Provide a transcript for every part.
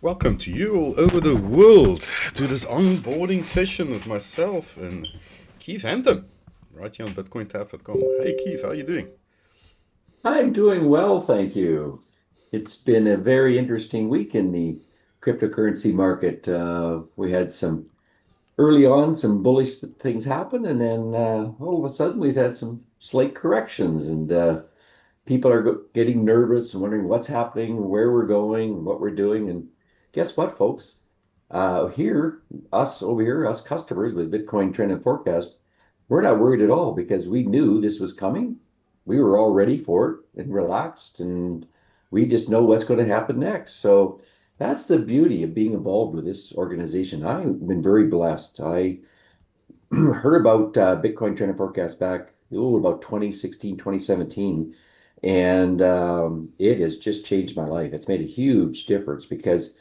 Welcome to you all over the world to this onboarding session with myself and Keith Hampton, right here on BitcoinTAF.com. Hey Keith, how are you doing? I'm doing well, thank you. It's been a very interesting week in the cryptocurrency market. We had some bullish things happen, and then all of a sudden we've had some slight corrections, and people are getting nervous and wondering what's happening, where we're going, what we're doing. And guess what, folks? Us customers with Bitcoin Trend and Forecast, we're not worried at all because we knew this was coming. We were all ready for it and relaxed, and we just know what's going to happen next. So that's the beauty of being involved with this organization. I've been very blessed. I heard about Bitcoin Trend and Forecast back about 2016, 2017, and it has just changed my life. It's made a huge difference because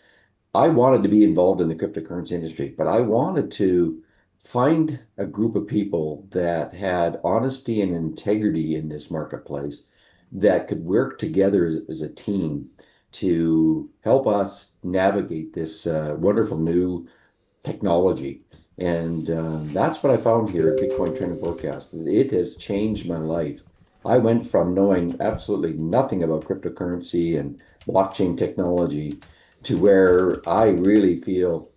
I wanted to be involved in the cryptocurrency industry, but I wanted to find a group of people that had honesty and integrity in this marketplace that could work together as a team to help us navigate this wonderful new technology. And that's what I found here at Bitcoin Trend and Forecast. It has changed my life. I went from knowing absolutely nothing about cryptocurrency and blockchain technology to where I really feel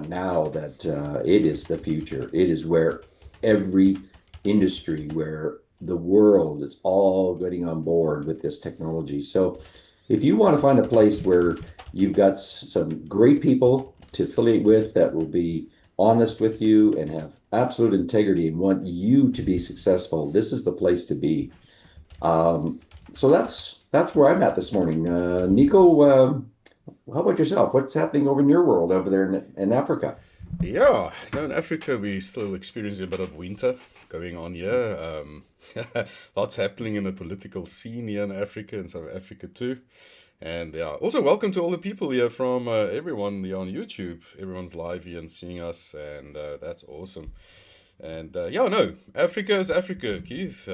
now that it is the future. It is where every industry, where the world is all getting on board with this technology. So if you want to find a place where you've got some great people to affiliate with that will be honest with you and have absolute integrity and want you to be successful, this is the place to be. So that's where I'm at this morning. Nico, how about yourself? What's happening over in your world over there in Africa? Yeah, now in Africa we still experiencing a bit of winter going on here. Lots happening in the political scene here in Africa and South Africa too. And yeah, also welcome to all the people here from everyone here on YouTube. Everyone's live here and seeing us, and that's awesome. And yeah, no, Africa is Africa, Keith.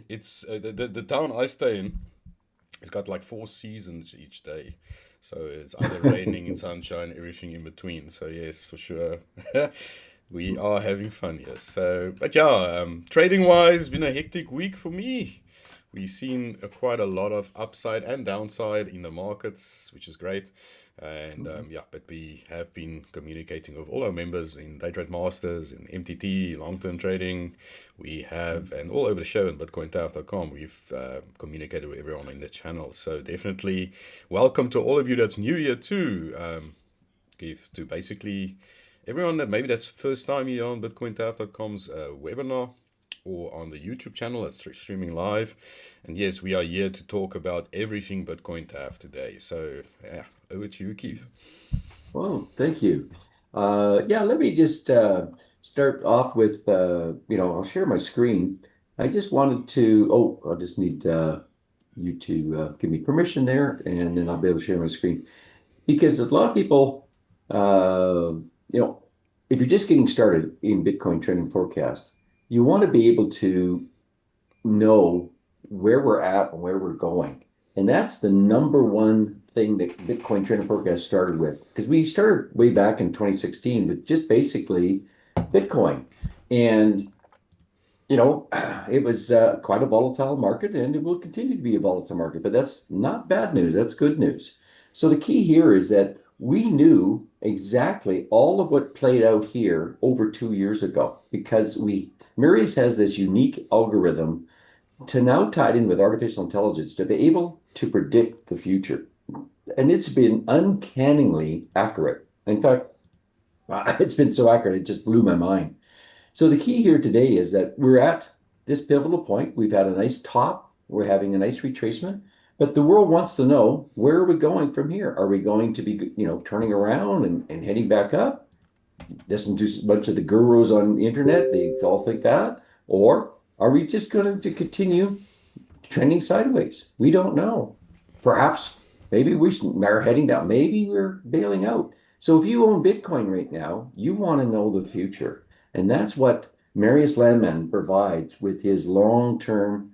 It's the town I stay in. It's got like four seasons each day. So it's either raining and sunshine, everything in between. So yes, for sure. We are having fun, yes. So, but yeah, trading wise, been a hectic week for me. We've seen quite a lot of upside and downside in the markets, which is great. And yeah, but we have been communicating with all our members in Day Trade Masters, in MTT, long-term trading. We have, and all over the show on BitcoinTAF.com, we've communicated with everyone in the channel. So definitely welcome to all of you that's new here too. Give to basically everyone that maybe that's first time here on BitcoinTAF.com's webinar or on the YouTube channel that's streaming live. And yes, we are here to talk about everything Bitcoin TAF today. So yeah, over to you, Keith. Well, thank you. Yeah, let me just start off with, I'll share my screen. I just wanted to, I'll just need you to give me permission there, and then I'll be able to share my screen. Because a lot of people, you know, if you're just getting started in Bitcoin trending forecast, you want to be able to know where we're at and where we're going. And that's the number one thing that Bitcoin Trend and Forecast started with. Because we started way back in 2016 with just basically Bitcoin. And, it was quite a volatile market and it will continue to be a volatile market. But that's not bad news. That's good news. So the key here is that we knew exactly all of what played out here over 2 years ago because Marius has this unique algorithm to now tied in with artificial intelligence to be able to predict the future. And it's been uncannily accurate. In fact, it's been so accurate, it just blew my mind. So the key here today is that we're at this pivotal point. We've had a nice top, we're having a nice retracement, but the world wants to know, where are we going from here? Are we going to be, turning around and heading back up? Listen to a bunch of the gurus on the internet, they all think that. Or are we just going to continue trending sideways? We don't know. Perhaps, maybe we are heading down. Maybe we're bailing out. So if you own Bitcoin right now, you want to know the future. And that's what Marius Landman provides with his long-term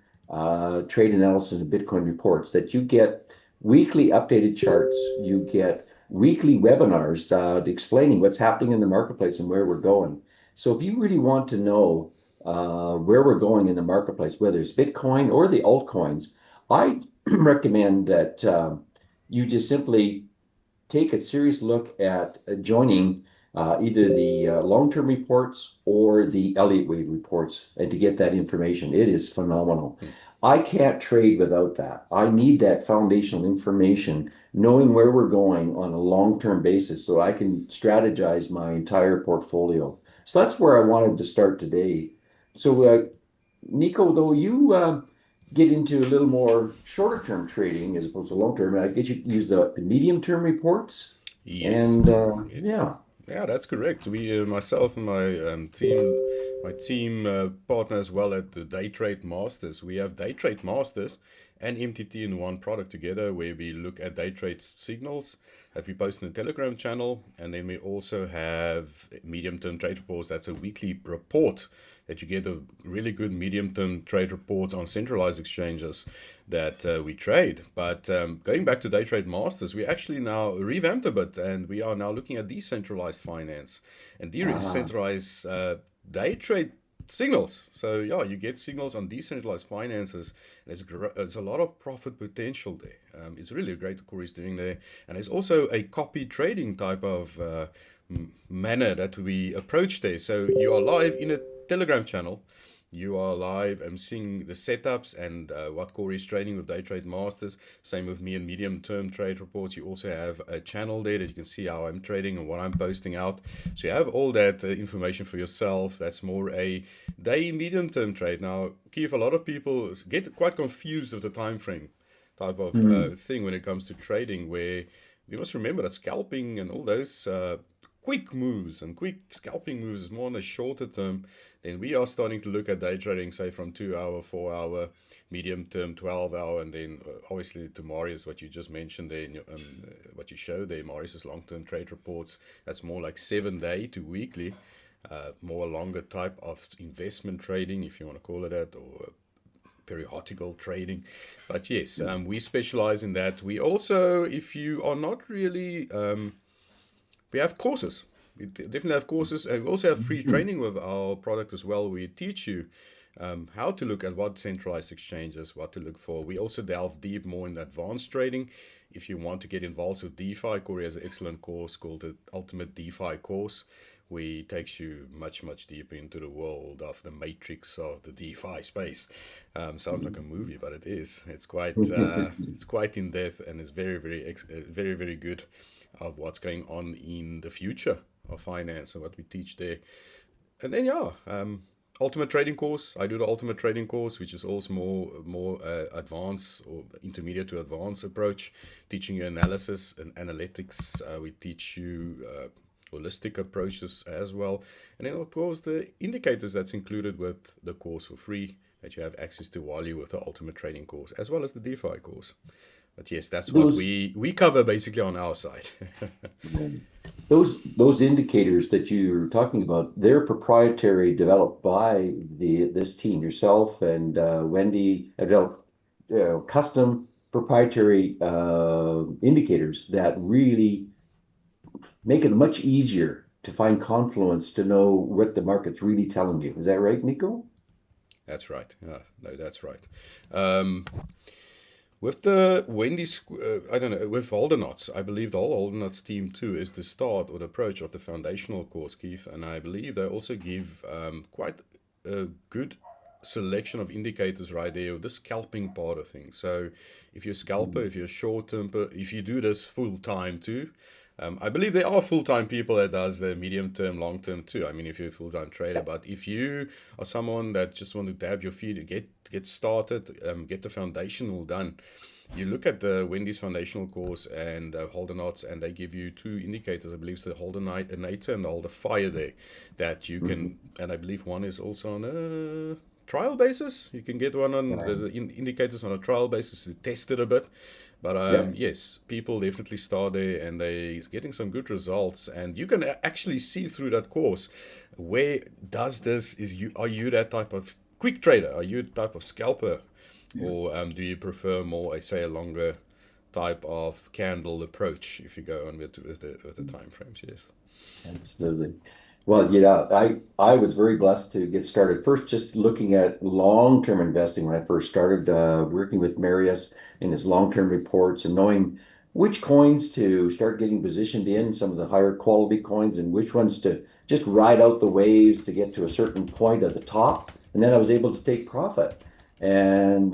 trade analysis of Bitcoin reports, that you get weekly updated charts, you get weekly webinars explaining what's happening in the marketplace and where we're going. So if you really want to know where we're going in the marketplace, whether it's Bitcoin or the altcoins, I recommend that you just simply take a serious look at joining either the long-term reports or the Elliott Wave reports and to get that information. It is phenomenal. I can't trade without that. I need that foundational information, knowing where we're going on a long-term basis so I can strategize my entire portfolio. So that's where I wanted to start today. So, Nico, though you get into a little more shorter term trading as opposed to long term, I get you use the medium term reports. Yes, And yes. yeah. Yeah, that's correct. We, myself and my team partner as well at the Day Trade Masters. We have Day Trade Masters and MTT in one product together, where we look at day trade signals that we post in the Telegram channel, and then we also have medium-term trade reports. That's a weekly report that you get a really good medium-term trade reports on centralized exchanges that we trade. But going back to Day Trade Masters, we actually now revamped a bit, and we are now looking at decentralized finance and Uh, decentralized day trade signals. So yeah, you get signals on decentralized finances. There's a lot of profit potential there. It's really great what Corey's doing there, and there's also a copy trading type of manner that we approach there. So you are live in a Telegram channel. You are live. I'm seeing the setups and what Corey is trading with Day Trade Masters. Same with me and medium term trade reports. You also have a channel there that you can see how I'm trading and what I'm posting out. So you have all that information for yourself. That's more a day medium term trade. Now, Keith, a lot of people get quite confused with the time frame type of hmm. thing when it comes to trading, where you must remember that scalping and all those quick moves and quick scalping moves is more on the shorter term. Then we are starting to look at day trading, say from 2 hour, 4 hour, medium term, 12 hour, and then obviously to Marius, what you just mentioned there, in your, what you showed there, Marius's long term trade reports. That's more like 7 day to weekly, more longer type of investment trading, if you want to call it that, or periodical trading. But yes, we specialize in that. We also, if you are not really we have courses. We definitely have courses, and we also have free training with our product as well. We teach you how to look at what centralized exchanges, what to look for. We also delve deep more in advanced trading. If you want to get involved with DeFi, Corey has an excellent course called the Ultimate DeFi Course, where he takes you much, much deeper into the world of the matrix of the DeFi space. Sounds like a movie, but it is. It's quite in depth, and it's very, very, very good of what's going on in the future of finance and what we teach there. And then yeah, ultimate trading course. I do the ultimate trading course, which is also more advanced or intermediate to advanced approach, teaching you analysis and analytics. We teach you holistic approaches as well, and then of course the indicators that's included with the course for free that you have access to while you're with the ultimate trading course, as well as the DeFi course. But yes, that's what Those we cover basically on our side. those indicators that you're talking about, they're proprietary, developed by this team, yourself and Wendy, developed custom proprietary indicators that really make it much easier to find confluence to know what the market's really telling you. Is that right, Nico? That's right. Yeah, no, that's right. Um, with the Wendy's, I don't know, with Holdenots, I believe the whole Holdenots team too is the start or the approach of the foundational course, Keith. And I believe they also give quite a good selection of indicators right there, the scalping part of things. So if you're a scalper, if you're a short term, if you do this full time too, I believe there are full-time people that does the medium term, long term too. I mean, if you're a full-time trader, but if you are someone that just want to dab your feet, get started, get the foundational done, you look at the Wendy's foundational course and Holdenots, and they give you two indicators. I believe it's the Holdenator and the Holder Fire there that you Mhm. can, and I believe one is also on a trial basis. You can get one on Yeah. the indicators on a trial basis to test it a bit. But Yeah. yes, people definitely start there and they getting some good results. And you can actually see through that course where does this is you are you that type of quick trader? Are you the type of scalper, Yeah. or do you prefer more, I say, a longer type of candle approach if you go on with the time frames. Yes. Absolutely. Well, I was very blessed to get started. First, just looking at long-term investing when I first started working with Marius in his long-term reports and knowing which coins to start getting positioned in, some of the higher quality coins, and which ones to just ride out the waves to get to a certain point at the top. And then I was able to take profit and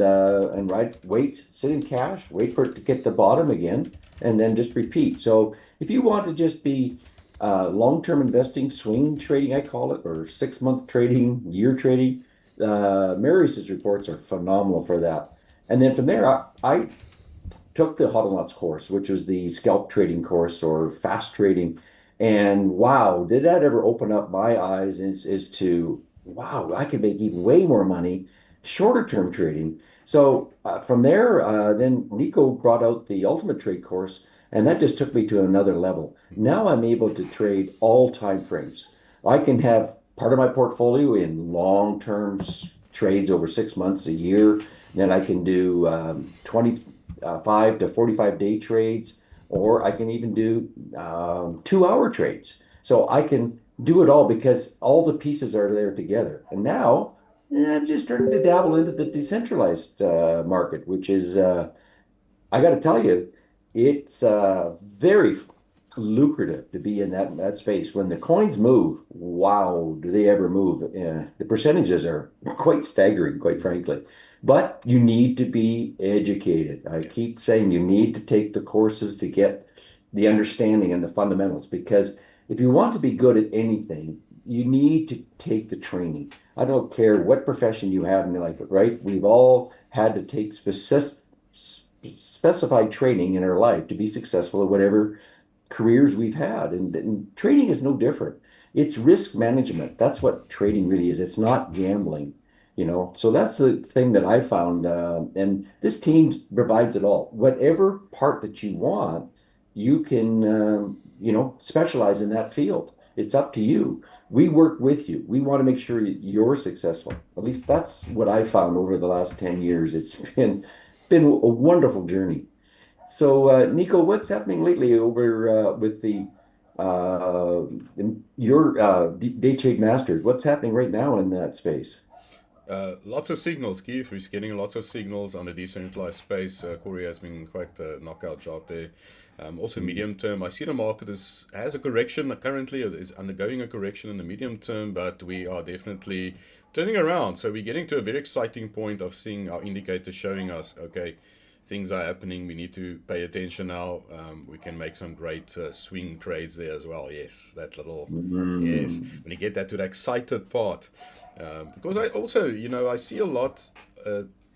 sit in cash, wait for it to get the bottom again, and then just repeat. So if you want to just be long-term investing, swing trading, I call it, or 6-month trading, year trading. Marius's reports are phenomenal for that. And then from there, I took the Hodl Nuts course, which was the scalp trading course or fast trading. And wow, did that ever open up my eyes as to, wow, I could make even way more money shorter term trading. So from there, then Nico brought out the Ultimate Trade course, and that just took me to another level. Now I'm able to trade all time frames. I can have part of my portfolio in long term trades over 6 months, a year. Then I can do 25 to 45 day trades, or I can even do 2 hour trades. So I can do it all because all the pieces are there together. And now I'm just starting to dabble into the decentralized market, which is, I got to tell you, it's very lucrative to be in that space. When the coins move, wow, do they ever move? The percentages are quite staggering, quite frankly. But you need to be educated. I keep saying you need to take the courses to get the understanding and the fundamentals because if you want to be good at anything, you need to take the training. I don't care what profession you have in your life, right? We've all had to take specified training in our life to be successful at whatever careers we've had. And trading is no different. It's risk management. That's what trading really is. It's not gambling. So that's the thing that I found. And this team provides it all. Whatever part that you want, you can, specialize in that field. It's up to you. We work with you. We want to make sure you're successful. At least that's what I found over the last 10 years. It's been a wonderful journey. So, Nico, what's happening lately over with the your day trade masters? What's happening right now in that space? Lots of signals, Keith. We're getting lots of signals on the decentralized space. Corey has been quite a knockout job there. Also, medium term, I see the market has a correction currently. It is undergoing a correction in the medium term, but we are definitely turning around. So we're getting to a very exciting point of seeing our indicators showing us, okay, things are happening. We need to pay attention now. We can make some great swing trades there as well. Yes, that little, yes. Mm. When you get that to the excited part. Because I also, I see a lot.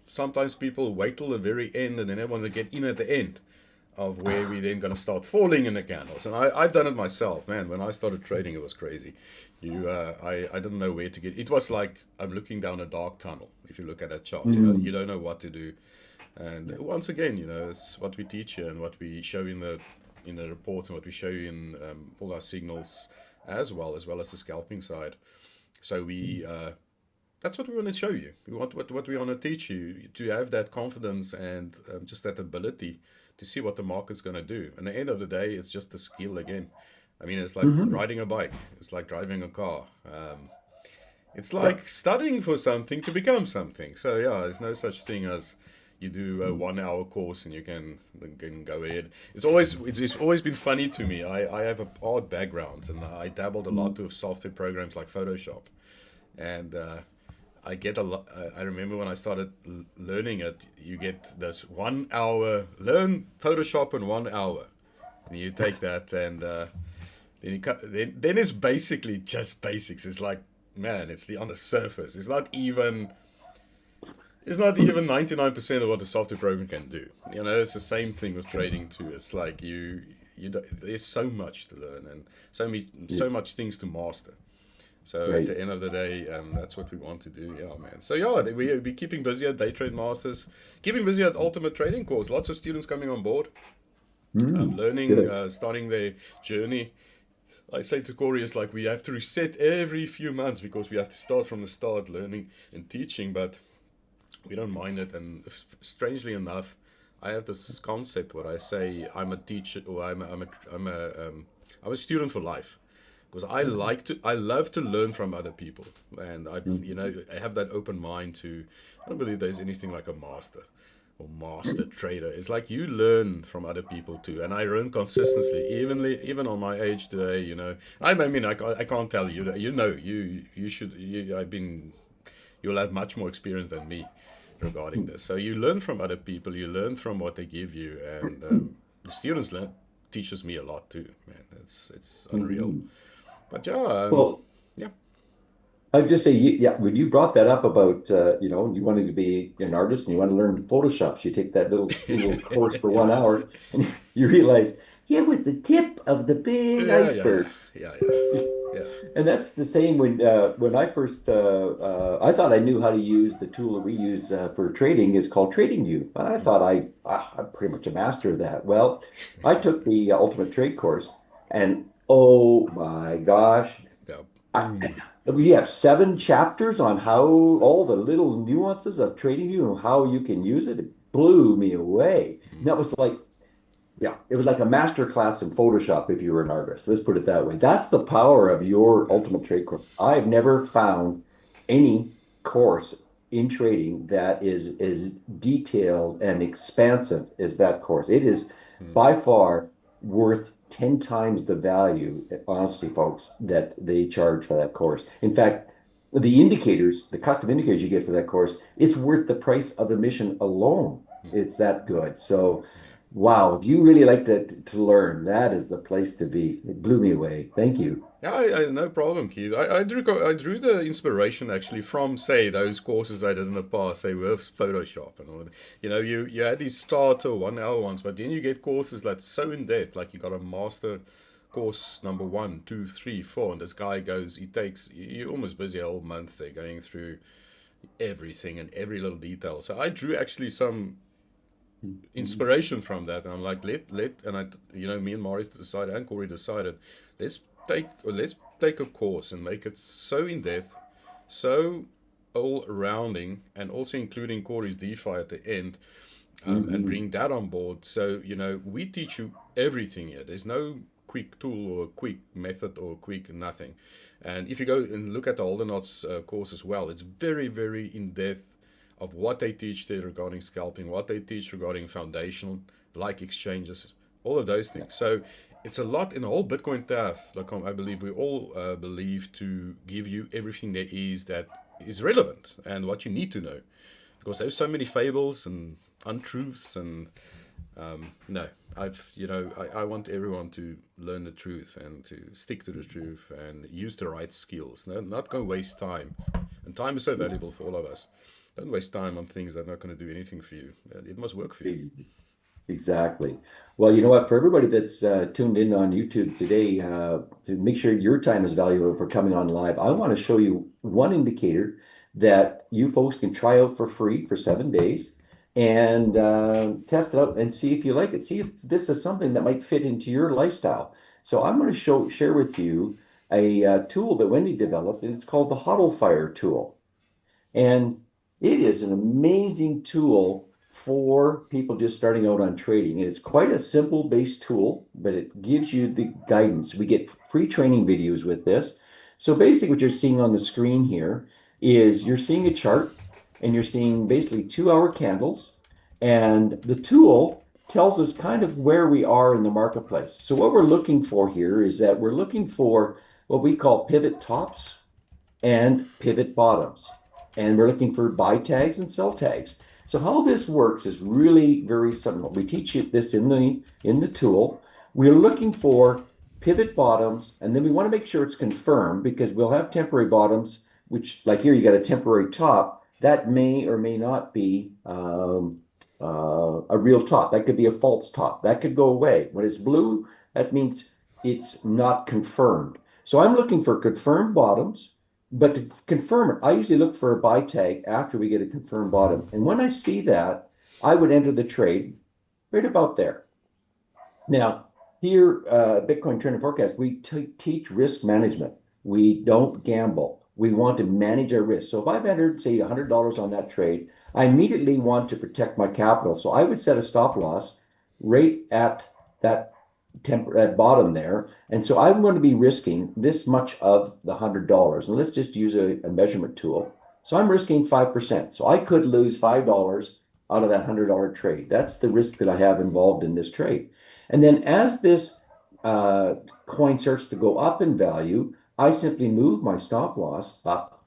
Sometimes people wait till the very end and then they want to get in at the end of where we then going to start falling in the candles. And I've done it myself, man. When I started trading, it was crazy. I didn't know where to get. It was like I'm looking down a dark tunnel. If you look at that chart, you don't know what to do. And once again, it's what we teach you and what we show in the reports and what we show you in all our signals as well as the scalping side. So that's what we want to show you. We want what we want to teach you to have that confidence and just that ability to see what the market's going to do. And at the end of the day, it's just a skill again. I mean, it's like riding a bike. It's like driving a car. It's like studying for something to become something. So yeah, there's no such thing as you do a 1 hour course and you can go ahead. It's always been funny to me. I have a art background and I dabbled a lot with software programs like Photoshop, and I get a lot. I remember when I started learning it, you get this 1 hour learn Photoshop in 1 hour, and you take that and then it's basically just basics. It's like, man, it's on the surface. It's not even 99% of what the software program can do. It's the same thing with trading too. It's like there's so much to learn and so much things to master. So Right. at the end of the day, that's what we want to do. Yeah, man. So yeah, we're keeping busy at Day Trade Masters, keeping busy at Ultimate Trading Course. Lots of students coming on board, learning, Good. starting their journey. I say to Corey, it's like we have to reset every few months because we have to start from the start learning and teaching, but we don't mind it. And strangely enough, I have this concept where I say I'm a teacher, or I'm a student for life, because I love to learn from other people, and I have that open mind to. I don't believe there's anything like a master or master trader. It's like you learn from other people too, and I learn consistently, even on my age today. I can't tell you. You should. You'll have much more experience than me regarding this. So you learn from other people, you learn from what they give you, and the students teaches me a lot too, man. It's unreal. Mhm. But yeah, Well, yeah, I would just say, yeah, when you brought that up about, you wanted to be an artist and you want to learn Photoshop, so you take that little course for one yes, hour, and you realize it was the tip of the big yeah, iceberg. yeah, yeah, yeah. And that's the same when I first I thought I knew how to use the tool that we use for trading is called TradingView. I thought I'm pretty much a master of that. Well, I took the Ultimate Trade course, and oh my gosh, Yeah, I, boom. we have 7 chapters on how all the little nuances of TradingView and how you can use it. It blew me away. And that was like yeah, it was like a master class in Photoshop if you were an artist. Let's put it that way. That's the power of your Yeah. ultimate trade course. I've never found any course in trading that is as detailed and expansive as that course. It is Mm. by far worth 10 times the value, honestly, folks, that they charge for that course. In fact, the indicators, the custom indicators you get for that course, it's worth the price of admission alone. It's that good. So, wow, if you really like to learn, that is the place to be. It blew me away. Thank you. Yeah, no problem, Keith. I drew the inspiration actually from, say, those courses I did in the past, say with Photoshop and all that. You had these starter 1 hour ones, but then you get courses that's so in depth, like you got a master course number 1, 2, 3, 4, and this guy goes, he takes you're almost busy a whole month there going through everything and every little detail. So I drew actually some Mhm. inspiration from that. And I'm like, and me and Maurice decided, and Corey decided, let's let's take a course and make it so in depth, so all rounding, and also including Corey's DeFi at the end, and Mhm. bring that on board. So we teach you everything here. There's no quick tool or a quick method or a quick nothing. And if you go and look at the Holdernot's course as well, it's very, very in depth of what they teach there regarding scalping, what they teach regarding foundational, like exchanges, all of those Yeah. things. So it's a lot in the whole BitcoinTAF. Like I believe we all believe to give you everything there is that is relevant and what you need to know, because there's so many fables and untruths and no, I want everyone to learn the truth and to stick to the truth and use the right skills. No, not going to waste time. And time is so valuable for all of us. Don't waste time on things that are not going to do anything for you. It must work for you. Ex- Exactly. Well, you know what? For everybody that's tuned in on YouTube today, to make sure your time is valuable for coming on live, I want to show you one indicator that you folks can try out for free for 7 days and test it out and see if you like it. See if this is something that might fit into your lifestyle. So I'm going to share with you a tool that Wendy developed, and it's called the HODL Fire tool. And it is an amazing tool for people just starting out on trading. And it's quite a simple base tool, but it gives you the guidance. We get free training videos with this. So basically what you're seeing on the screen here is you're seeing a chart and you're seeing basically 2 hour candles. And the tool tells us kind of where we are in the marketplace. So what we're looking for here is that we're looking for what we call pivot tops and pivot bottoms. And we're looking for buy tags and sell tags. So how this works is really very simple. We teach you this in the tool. We're looking for pivot bottoms, and then we want to make sure it's confirmed because we'll have temporary bottoms, which like here you got a temporary top that may or may not be a real top. That could be a false top. That could go away. When it's blue, that means it's not confirmed. So I'm looking for confirmed bottoms. But to confirm it, I usually look for a buy tag after we get a confirmed bottom. And when I see that, I would enter the trade right about there. Now, here, Bitcoin Trend and Forecast, we teach risk management. We don't gamble. We want to manage our risk. So if I've entered, say, $100 on that trade, I immediately want to protect my capital. So I would set a stop loss right at that that bottom there. And so I'm going to be risking this much of the $100. And let's just use a measurement tool. So I'm risking 5%. So I could lose $5 out of that $100 trade. That's the risk that I have involved in this trade. And then as this uh, coin starts to go up in value, I simply move my stop loss up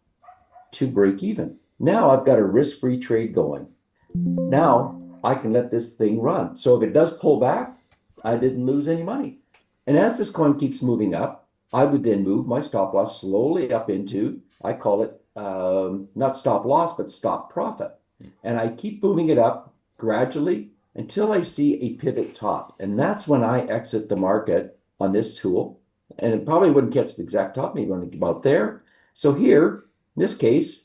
to break even. Now I've got a risk-free trade going. Now I can let this thing run. So if it does pull back, I didn't lose any money. And as this coin keeps moving up, I would then move my stop loss slowly up into, I call it not stop loss, but stop profit. And I keep moving it up gradually until I see a pivot top. And that's when I exit the market on this tool. And it probably wouldn't catch the exact top, maybe only about there. So here, in this case,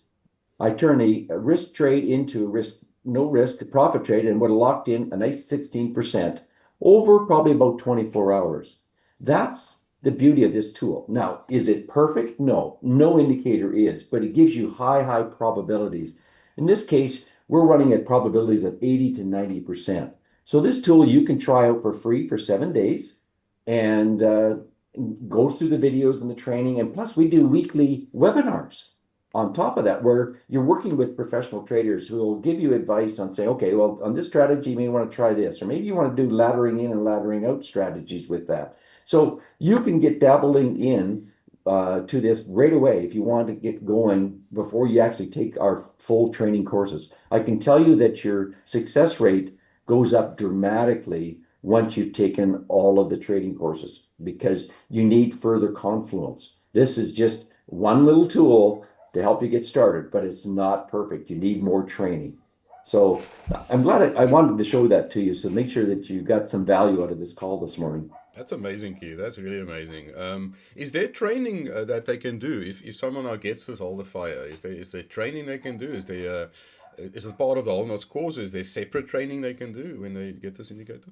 I turn a risk trade into a no risk profit trade and would have locked in a nice 16% over probably about 24 hours. That's the beauty of this tool. Now, is it perfect? No, no indicator is, but it gives you high probabilities. In this case, we're running at probabilities of 80 to 90%. So this tool you can try out for free for 7 days and go through the videos and the training. And plus we do weekly webinars on top of that, where you're working with professional traders who will give you advice on saying, okay, well, on this strategy, you may want to try this, or maybe you want to do laddering in and laddering out strategies with that. So you can get dabbling in to this right away if you want to get going before you actually take our full training courses. I can tell you that your success rate goes up dramatically once you've taken all of the trading courses because you need further confluence. This is just one little tool to help you get started, but it's not perfect. You need more training. So I'm glad I wanted to show that to you. So make sure that you got some value out of this call this morning. That's amazing, Keith. That's really amazing. Is there training that they can do if someone now gets this hold of fire? Is there training they can do? Is it part of the whole notes course? Is there separate training they can do when they get this indicator?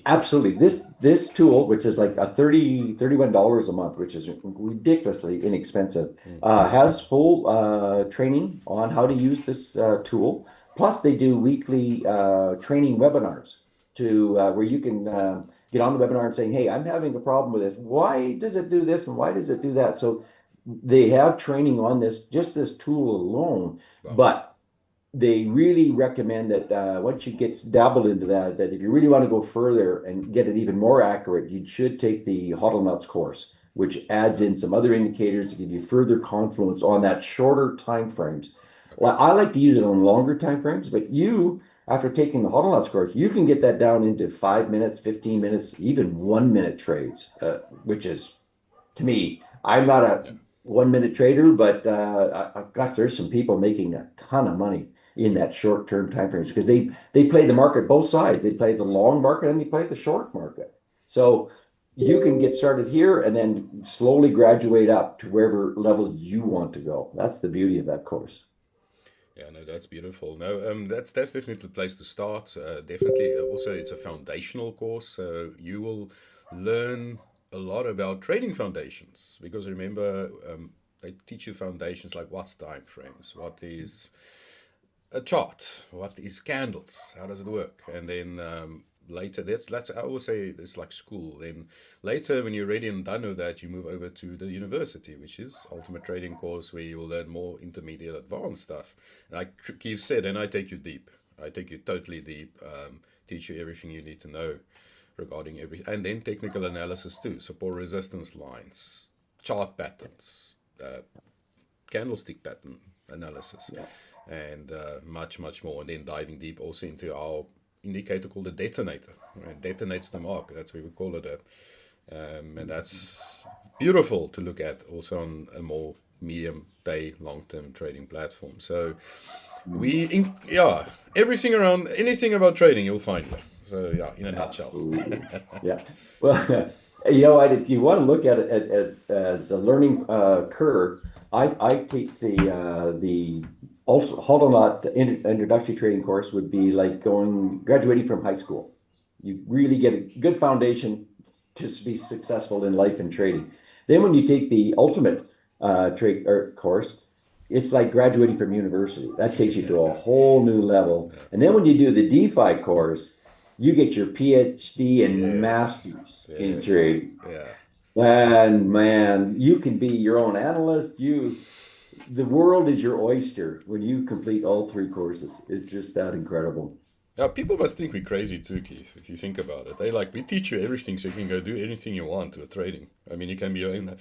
Absolutely. This tool, which is like $31 a month, which is ridiculously inexpensive, has full training on how to use this tool. Plus, they do weekly training webinars to where you can get on the webinar and saying, "Hey, I'm having a problem with this. Why does it do this and why does it do that?" So they have training on this, just this tool alone, Wow. but they really recommend that once you get dabbled into that if you really want to go further and get it even more accurate, you should take the HODL Nuts course, which adds in some other indicators to give you further confluence on that shorter time frames. Well, I like to use it on longer time frames, but you, after taking the HODL Nuts course, you can get that down into 5 minutes, 15 minutes, even 1 minute trades, which is, to me, I'm not a 1 minute trader, but gosh, there's some people making a ton of money in that short-term time frames because they play the market both sides. They play the long market and they play the short market. So you can get started here and then slowly graduate up to wherever level you want to go. That's the beauty of that course. Yeah, no, that's beautiful. No, that's definitely the place to start. Definitely, also it's a foundational course, so you will learn a lot about trading foundations because remember, they teach you foundations like what's time frames, what is a chart, what is candles, how does it work, and then later that's I always say it's like school. Then later, when you're ready and done with that, you move over to the university, which is ultimate trading course where you will learn more intermediate advanced stuff. And like Keith said, and I take you deep. I take you totally deep, teach you everything you need to know regarding everything, and then technical analysis too, support resistance lines, chart patterns, candlestick pattern analysis. Yeah. And much more, and then diving deep also into our indicator called the detonator. It detonates the market. That's what we call it at. And that's beautiful to look at also on a more medium day, long-term trading platform. So everything around anything about trading you'll find here. So yeah, in a nutshell. Absolutely. Yeah. Well, you know what? If you want to look at it as a learning curve, I take the also HODL introductory trading course would be like graduating from high school. You really get a good foundation to be successful in life and trading. Then when you take the ultimate trade course, it's like graduating from university. That takes you to a Yeah, whole new level. yeah. And then when you do the DeFi course, you get your PhD and Yes, masters in yes, trading. yeah. And man, you can be your own analyst. The world is your oyster when you complete all three courses. It's just that incredible. Now, people must think we're crazy too, Keith, if you think about it. They like, we teach you everything so you can go do anything you want with trading. I mean, you can be your own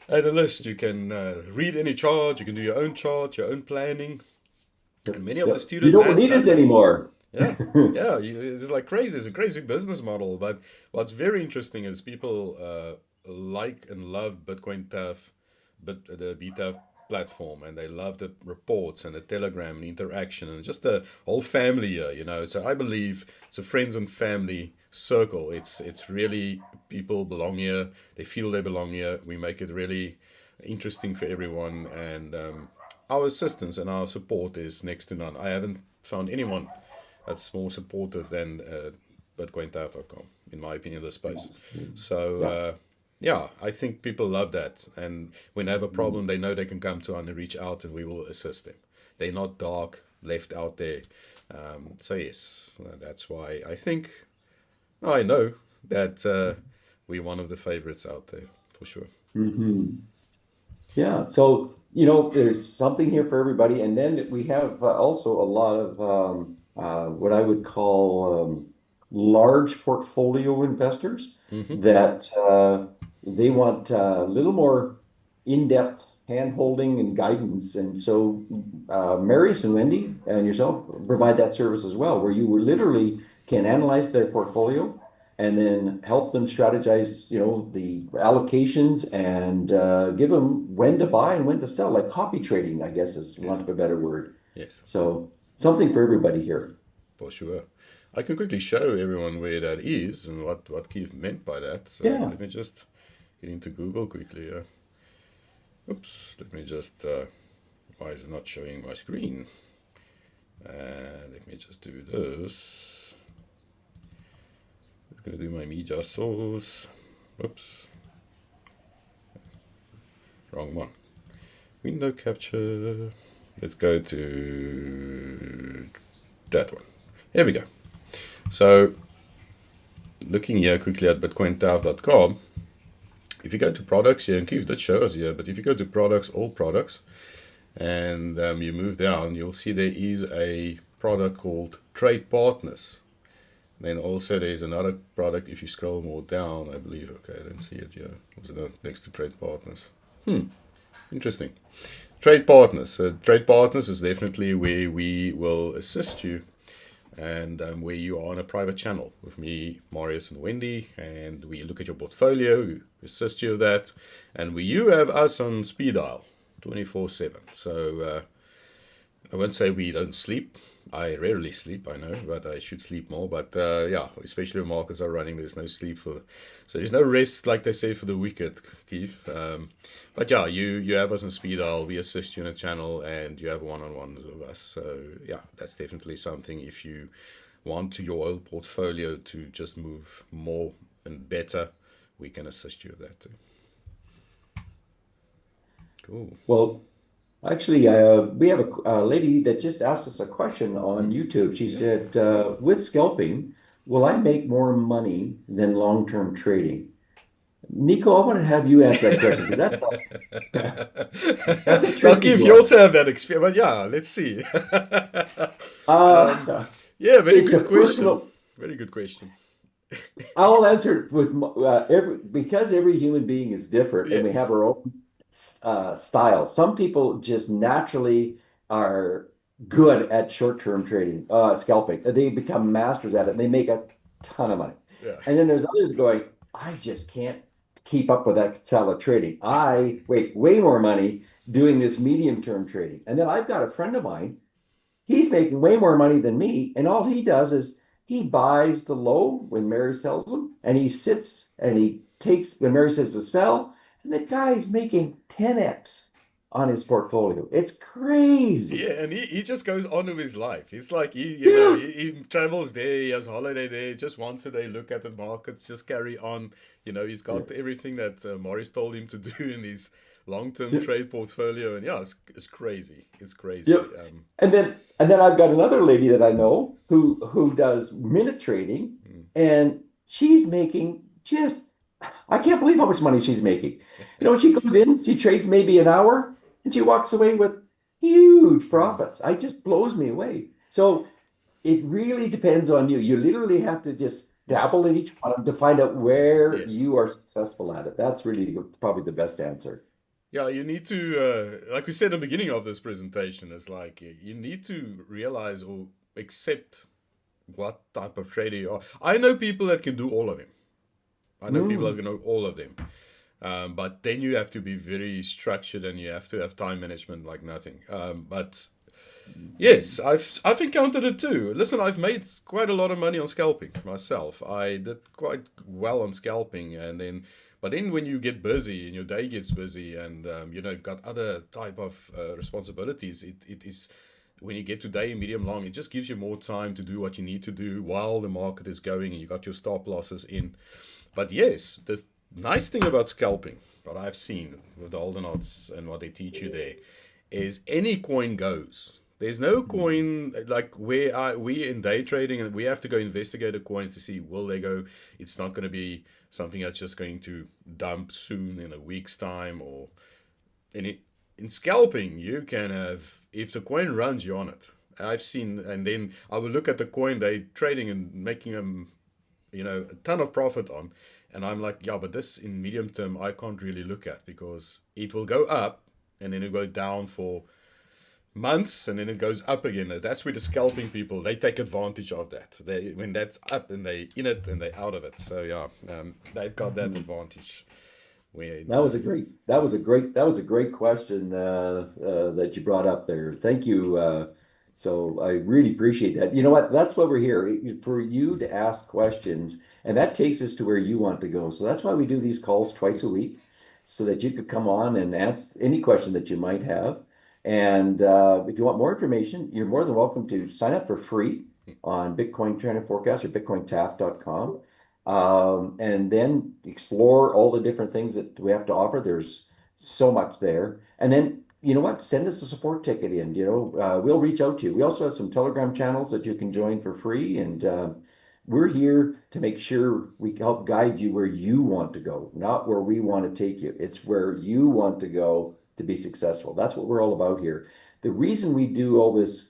analyst, you can read any chart, you can do your own chart, your own planning. And many of the Yep. You students don't has need done us that. anymore. Yeah, yeah, it's like crazy. It's a crazy business model. But what's very interesting is people like and love BitcoinTAF, the BTAF platform, and they love the reports and the Telegram and interaction and just the whole family here. So I believe it's a friends and family circle. It's really people belong here. They feel they belong here. We make it really interesting for everyone, and our assistance and our support is next to none. I haven't found anyone that's more supportive than BitcoinTAF.com, in my opinion, the space. So, Yeah. yeah, I think people love that. And when they have a problem, they know they can come to us and reach out and we will assist them. They're not dark, left out there. So, yes, that's why I know that we're one of the favorites out there, for sure. Hmm. Yeah. So, there's something here for everybody. And then we have also a lot of what I would call large portfolio investors Hmm. that they want a little more in-depth hand-holding and guidance. And so, Marius and Wendy and yourself provide that service as well, where you literally can analyze their portfolio and then help them strategize, the allocations and give them when to buy and when to sell, like copy trading, I guess is Yes, want of a better word. yes, So something for everybody here. for sure. I can quickly show everyone where that is and what Keith meant by that. So Yeah. let me just get into Google quickly. Oops, let me just. Why is it not showing my screen? Let me just do this. I'm gonna do my media source. Oops, wrong one. Window capture. Let's go to that one. Here we go. So, looking here quickly at BitcoinTAF.com, if you go to products here, and Keith did show us here, but if you go to products, all products, and you move down, you'll see there is a product called Trade Partners. Then also there's another product, if you scroll more down, I believe, okay, I didn't see it here. Was it next to Trade Partners? Interesting. Trade Partners. Trade Partners is definitely where we will assist you and where you are on a private channel with me, Marius, and Wendy, and we look at your portfolio, we assist you with that, and you have us on speed dial 24/7. So I won't say we don't sleep. I rarely sleep, I know, but I should sleep more. But yeah, especially when markets are running, there's no sleep so there's no rest, like they say, for the wicked, Keith. But yeah, you have us on speed dial. We assist you in a channel, and you have one-on-ones with us. So yeah, that's definitely something. If you want your whole portfolio to just move more and better, we can assist you with that too. Cool. Well, actually, we have a lady that just asked us a question on Mm, YouTube. She yeah. said, with scalping, will I make more money than long-term trading? Nico, I want to have you answer that question because that's a Now, tricky Keith, you one. also have that experience. But yeah, let's see. um, Uh, yeah, very it's a good question. personal. Very good question. I'll answer it with because every human being is different and we Yes. have our own style. Some people just naturally are good at short-term trading, scalping. They become masters at it and they make a ton of money. Yeah. And then there's others going, I just can't keep up with that style of trading. I make way more money doing this medium-term trading. And then I've got a friend of mine. He's making way more money than me, and all he does is he buys the low when Mary tells him, and he sits and he takes when Mary says to sell, and the guy's making 10x on his portfolio. It's crazy. Yeah, and he just goes on with his life. It's like Yeah. he travels there, he has a holiday there, just once a day look at the markets, just carry on. He's got everything that Morris told him to do in his long-term Yeah. trade portfolio, and yeah, it's crazy. It's crazy. Yep. And then I've got another lady that I know who does minute trading, Mm. and she's making just I can't believe how much money she's making. She goes in, she trades maybe an hour, and she walks away with huge Mm. profits. I just blows me away. So it really depends on you. You literally have to just Yeah. dabble in each one to find out where Yes. you are successful at it. That's really probably the best answer. Yeah, you need to, like we said at the beginning of this presentation, it's like you need to realize or accept what type of trader you are. I know people that can do all of them. I know people that Mm. can do all of them. But then you have to be very structured and you have to have time management like nothing. But yes, I've encountered it too. Listen, I've made quite a lot of money on scalping myself. I did quite well on scalping, and then, but then when you get busy and your day gets busy, and you've got other type of responsibilities, it is when you get to day medium long, it just gives you more time to do what you need to do while the market is going, and you got your stop losses in. But yes, the nice thing about scalping, what I've seen with the Holden odds and what they teach you there, is any coin goes. There's no coin like we in day trading and we have to go investigate the coins to see will they go. It's not going to be something that's just going to dump soon in a week's time or in scalping you can have if the coin runs you're on it. I've seen and then I will look at the coin they trading and making them a ton of profit on. And I'm like, yeah, but this in medium term, I can't really look at because it will go up and then it will go down for months and then it goes up again. That's where the scalping people, they take advantage of that. When that's up and they in it and they out of it. So yeah, they've got that Mhm. advantage. When, That was a great question that you brought up there. Thank you. So I really appreciate that. You know what? That's why we're here for you to ask questions, and that takes us to where you want to go. So that's why we do these calls twice a week, so that you could come on and ask any question that you might have. And if you want more information, you're more than welcome to sign up for free on Bitcoin Trend and Forecast or BitcoinTAF.com, and then explore all the different things that we have to offer. There's so much there. And then, you know what? Send us a support ticket in. We'll reach out to you. We also have some Telegram channels that you can join for free. And we're here to make sure we help guide you where you want to go, not where we want to take you. It's where you want to go to be successful. That's what we're all about here. The reason we do all this,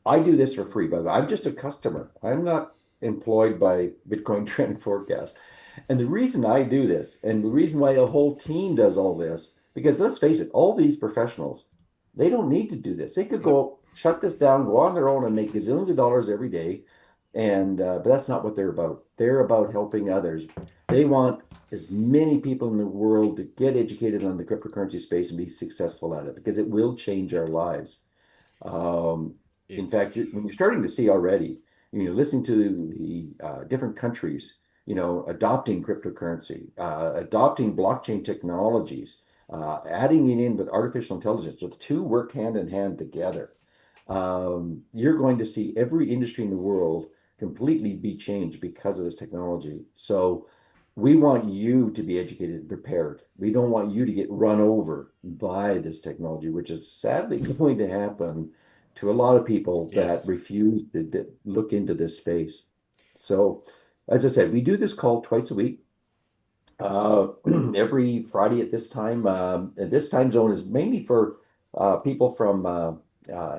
I do this for free, by the way. I'm just a customer. I'm not employed by Bitcoin Trend Forecast. And the reason I do this, and the reason why a whole team does all this, because let's face it, all these professionals, they don't need to do this. They could no, go shut this down, go on their own, and make gazillions of dollars every day. And but that's not what they're about. They're about helping others. They want as many people in the world to get educated on the cryptocurrency space and be successful at it because it will change our lives. Um, in fact, it's when you're starting to see already, listening to the different countries, adopting cryptocurrency, adopting blockchain technologies, adding it in with artificial intelligence, so the two work hand in hand together. You're going to see every industry in the world completely be changed because of this technology. So we want you to be educated and prepared. We don't want you to get run over by this technology, which is sadly going to happen to a lot of people that yes. refuse to look into this space. So, as I said, we do this call twice a week, uh, every Friday at this time. And this time zone is mainly for people from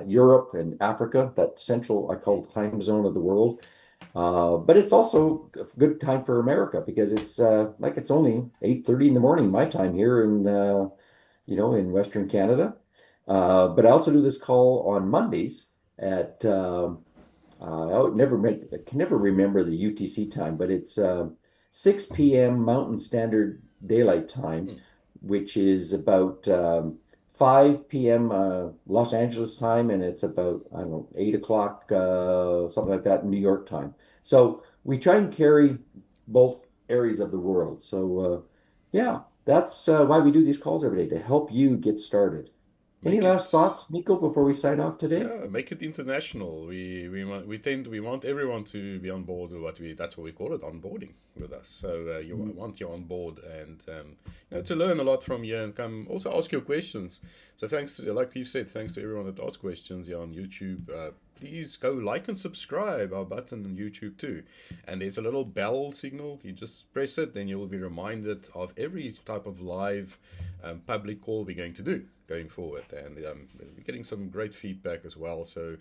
Europe and Africa, that central, I call it, time zone of the world. But it's also a good time for America because it's only 8:30 in the morning my time here in Western Canada. But I also do this call on Mondays at I can never remember the UTC time, but it's 6 p.m. Mountain Standard Daylight Time, Mm. which is about 5 p.m. Los Angeles time, and it's about, I don't know, 8 o'clock, something like that, New York time. So we try and carry both areas of the world. So yeah, that's why we do these calls every day to help you get started. Any make last it. thoughts, Nico, before we sign off today? Yeah, make it international. We want everyone to be on board with that's what we call it, onboarding with us. So want you on board, and to learn a lot from you, and come also ask your questions. So thanks, like you said, thanks to everyone that asked questions here on YouTube. Please go like and subscribe our button on YouTube too. And there's a little bell signal. You just press it, then you'll be reminded of every type of live public call we're going to do going forward. And we're getting some great feedback as well. So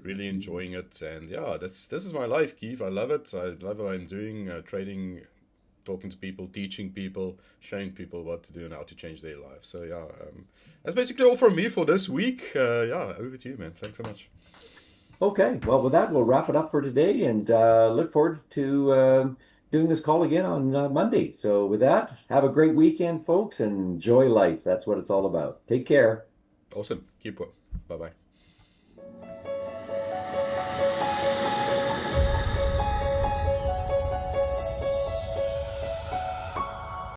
really enjoying it. And yeah, this is my life, Keith. I love it. I love what I'm doing, trading, talking to people, teaching people, showing people what to do and how to change their lives. So yeah, that's basically all from me for this week. Yeah, over to you, man. Thanks so much. Okay, well, with that, we'll wrap it up for today and look forward to doing this call again on Monday. So, with that, have a great weekend, folks, and enjoy life. That's what it's all about. Take care. Awesome. Keep well. Bye bye.